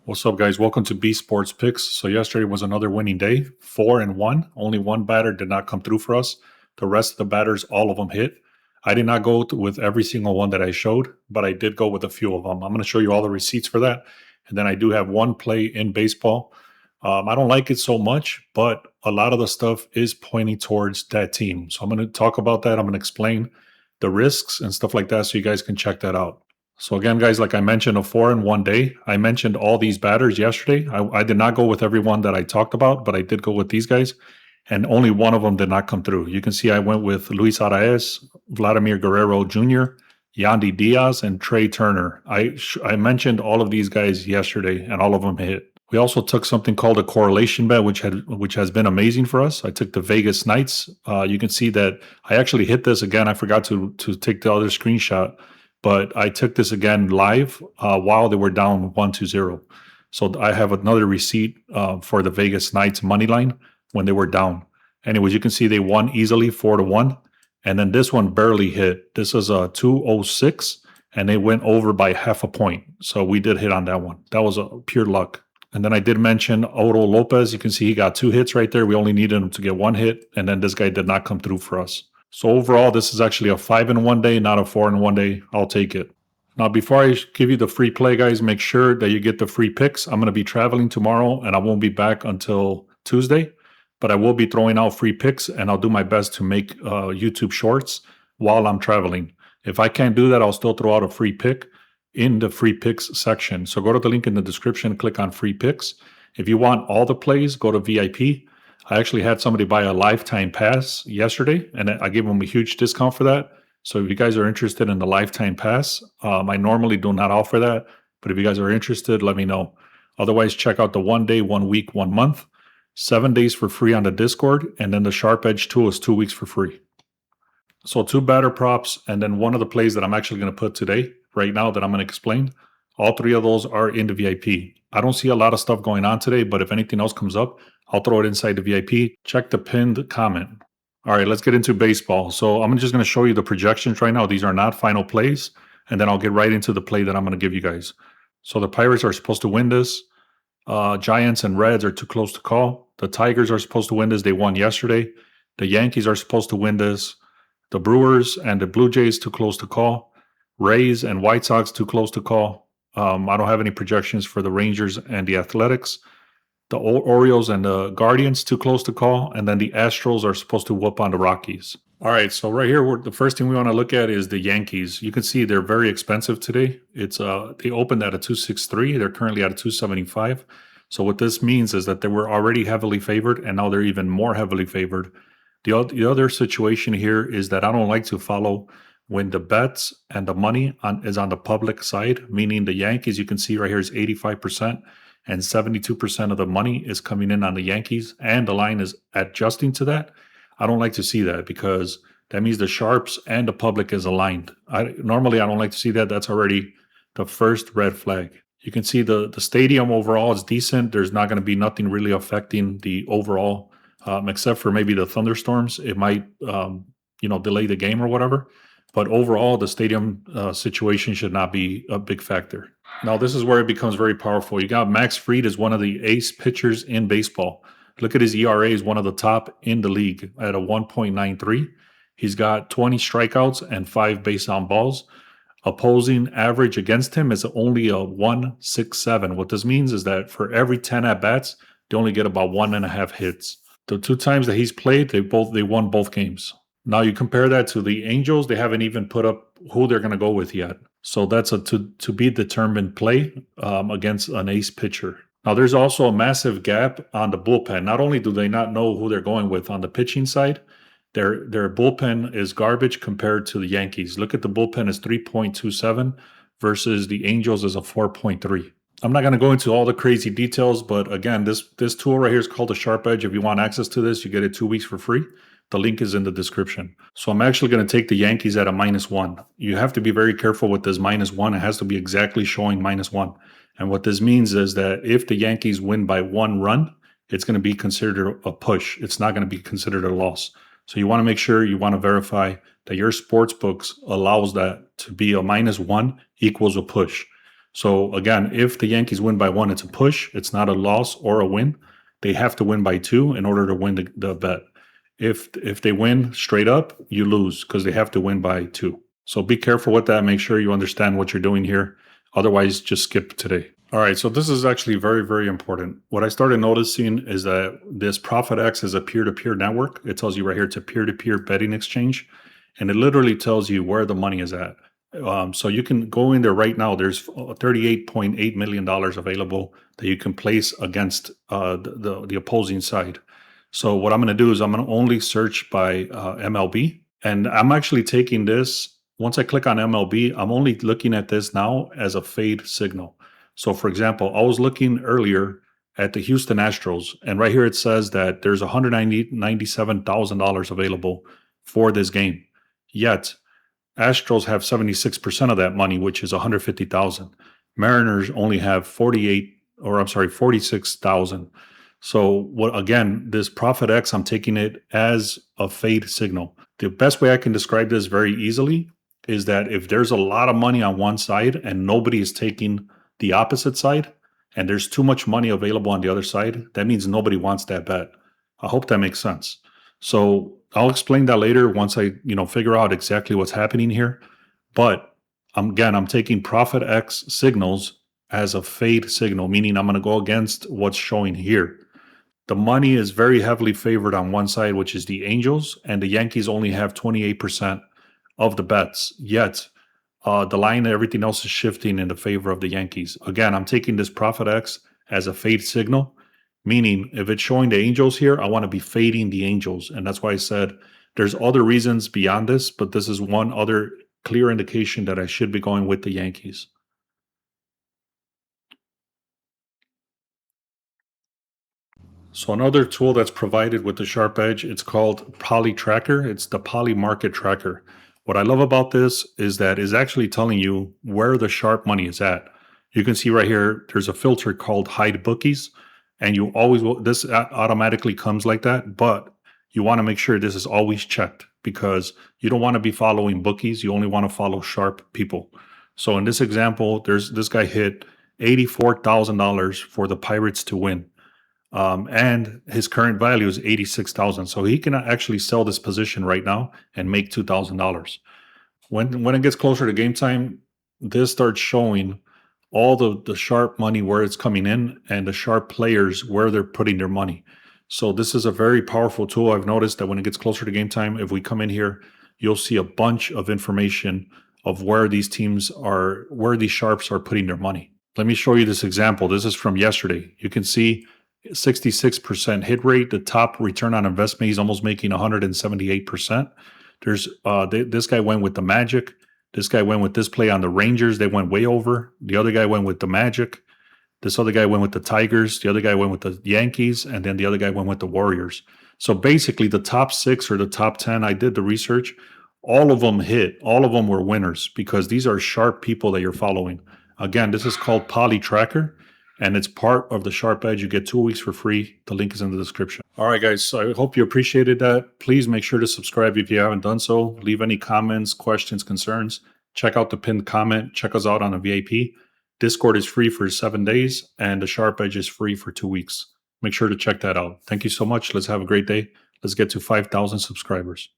What's up, guys? Welcome to B Sports Picks. So yesterday was another winning day, 4-1. Only one batter did not come through for us. The rest of the batters, all of them hit. I did not go with every single one that I showed, but I did go with a few of them. I'm going to show you all the receipts for that. And then I do have one play in baseball. I don't like it so much, but a lot of the stuff is pointing towards that team. So I'm going to talk about that. I'm going to explain the risks and stuff like that so you guys can check that out. So again, guys, like I mentioned, a 4-1 day. I mentioned all these batters yesterday. I did not go with everyone that I talked about, but I did go with these guys. And only one of them did not come through. You can see I went with Luis Arraez, Vladimir Guerrero Jr., Yandy Diaz, and Trey Turner. I mentioned all of these guys yesterday, and all of them hit. We also took something called a correlation bet, which has been amazing for us. I took the Vegas Knights. You can see that I actually hit this again. I forgot to take the other screenshot, but I took this again live while they were down 1-0. So I have another receipt for the Vegas Knights money line when they were down. Anyways, you can see they won easily 4-1. And then this one barely hit. This is a 206, and they went over by half a point. So we did hit on that one. That was a pure luck. And then I did mention Otto Lopez. You can see he got 2 hits right there. We only needed him to get 1 hit, and then this guy did not come through for us. So overall, this is actually a 5-1 day, not a 4-1 day. I'll take it. Now, before I give you the free play, guys, make sure that you get the free picks. I'm going to be traveling tomorrow, and I won't be back until Tuesday. But I will be throwing out free picks, and I'll do my best to make YouTube shorts while I'm traveling. If I can't do that, I'll still throw out a free pick in the free picks section. So go to the link in the description, click on free picks. If you want all the plays, go to VIP. I actually had somebody buy a lifetime pass yesterday, and I gave them a huge discount for that. So if you guys are interested in the lifetime pass, I normally do not offer that. But if you guys are interested, let me know. Otherwise, check out the 1 day, 1 week, 1 month. 7 days for free on the Discord, and then the Sharp Edge tool is 2 weeks for free. So 2 batter props, and then one of the plays that I'm actually going to put today, right now, that I'm going to explain. All 3 of those are in the VIP. I don't see a lot of stuff going on today, but if anything else comes up, I'll throw it inside the VIP. Check the pinned comment. All right, let's get into baseball. So I'm just going to show you the projections right now. These are not final plays, and then I'll get right into the play that I'm going to give you guys. So the Pirates are supposed to win this. Giants and Reds are too close to call. The Tigers are supposed to win this. They won yesterday. The Yankees are supposed to win this. The Brewers and the Blue Jays too close to call. Rays and White Sox too close to call. I don't have any projections for the Rangers and the Athletics. The Orioles and the Guardians too close to call. And then the Astros are supposed to whoop on the Rockies. All right, so right here, the first thing we want to look at is the Yankees. You can see they're very expensive today. They opened at a 263. They're currently at a 275. So what this means is that they were already heavily favored, and now they're even more heavily favored. The other situation here is that I don't like to follow when the bets and the money is on the public side, meaning the Yankees, you can see right here is 85%, and 72% of the money is coming in on the Yankees, and the line is adjusting to that. I don't like to see that because that means the sharps and the public is aligned. Normally, I don't like to see that. That's already the first red flag. You can see the stadium overall is decent. There's not going to be nothing really affecting the overall, except for maybe the thunderstorms. It might, delay the game or whatever. But overall, the stadium situation should not be a big factor. Now, this is where it becomes very powerful. You got Max Fried as one of the ace pitchers in baseball. Look at his ERA, is one of the top in the league at a 1.93. He's got 20 strikeouts and 5 base on balls. Opposing average against him is only a 1.67. What this means is that for every 10 at-bats, they only get about 1.5 hits. The 2 times that he's played, they won both games. Now you compare that to the Angels, they haven't even put up who they're going to go with yet. So that's a to be determined play against an ace pitcher. Now, there's also a massive gap on the bullpen. Not only do they not know who they're going with on the pitching side, their bullpen is garbage compared to the Yankees. Look at the bullpen is 3.27 versus the Angels is a 4.3. I'm not going to go into all the crazy details, but again, this tool right here is called the Sharp Edge. If you want access to this, you get it 2 weeks for free. The link is in the description. So I'm actually going to take the Yankees at a -1. You have to be very careful with this -1. It has to be exactly showing -1. And what this means is that if the Yankees win by 1 run, it's going to be considered a push. It's not going to be considered a loss. So you want to make sure you want to verify that your sports books allows that to be a -1 equals a push. So again, if the Yankees win by 1, it's a push. It's not a loss or a win. They have to win by 2 in order to win the bet. If they win straight up, you lose because they have to win by 2. So be careful with that. Make sure you understand what you're doing here. Otherwise, just skip today. All right, so this is actually very, very important. What I started noticing is that this ProfitX is a peer-to-peer network. It tells you right here it's a peer-to-peer betting exchange, and it literally tells you where the money is at. So you can go in there right now. There's $38.8 million available that you can place against the opposing side. So what I'm going to do is I'm going to only search by MLB, and I'm actually taking this. Once I click on MLB, I'm only looking at this now as a fade signal. So for example, I was looking earlier at the Houston Astros, and right here it says that there's $197,000 available for this game. Yet Astros have 76% of that money, which is 150,000. Mariners only have 46,000. So what again, this Profit X, I'm taking it as a fade signal. The best way I can describe this very easily is that if there's a lot of money on one side and nobody is taking the opposite side, and there's too much money available on the other side, that means nobody wants that bet. I hope that makes sense. So I'll explain that later once I, figure out exactly what's happening here. But I'm taking Profit X signals as a fade signal, meaning I'm going to go against what's showing here. The money is very heavily favored on one side, which is the Angels, and the Yankees only have 28% of the bets. Yet the line and everything else is shifting in the favor of the Yankees. Again, I'm taking this Profit X as a fade signal, meaning if it's showing the Angels here, I want to be fading the Angels. And that's why I said there's other reasons beyond this, but this is one other clear indication that I should be going with the Yankees. So another tool that's provided with the Sharp Edge, it's called Poly Tracker. It's the Poly Market Tracker. What I love about this is that it's actually telling you where the sharp money is at. You can see right here, there's a filter called Hide Bookies, and you always will, this automatically comes like that, but you want to make sure this is always checked because you don't want to be following bookies. You only want to follow sharp people. So in this example, this guy hit $84,000 for the Pirates to win. And his current value is 86,000. So he can actually sell this position right now and make $2,000. When it gets closer to game time, this starts showing all the sharp money where it's coming in and the sharp players where they're putting their money. So this is a very powerful tool. I've noticed that when it gets closer to game time, if we come in here, you'll see a bunch of information of where these teams are, where these sharps are putting their money. Let me show you this example. This is from yesterday. You can see 66% hit rate. The top return on investment, he's almost making 178%. There's this guy went with the Magic. This guy went with this play on the Rangers. They went way over. The other guy went with the Magic. This other guy went with the Tigers. The other guy went with the Yankees. And then the other guy went with the Warriors. So basically the top 6 or the top 10, I did the research. All of them hit. All of them were winners because these are sharp people that you're following. Again, this is called Poly Tracker, and it's part of the Sharp Edge. You get 2 weeks for free. The link is in the description. All right, guys. So I hope you appreciated that. Please make sure to subscribe if you haven't done so. Leave any comments, questions, concerns. Check out the pinned comment. Check us out on a VIP. Discord is free for 7 days, and the Sharp Edge is free for 2 weeks. Make sure to check that out. Thank you so much. Let's have a great day. Let's get to 5,000 subscribers.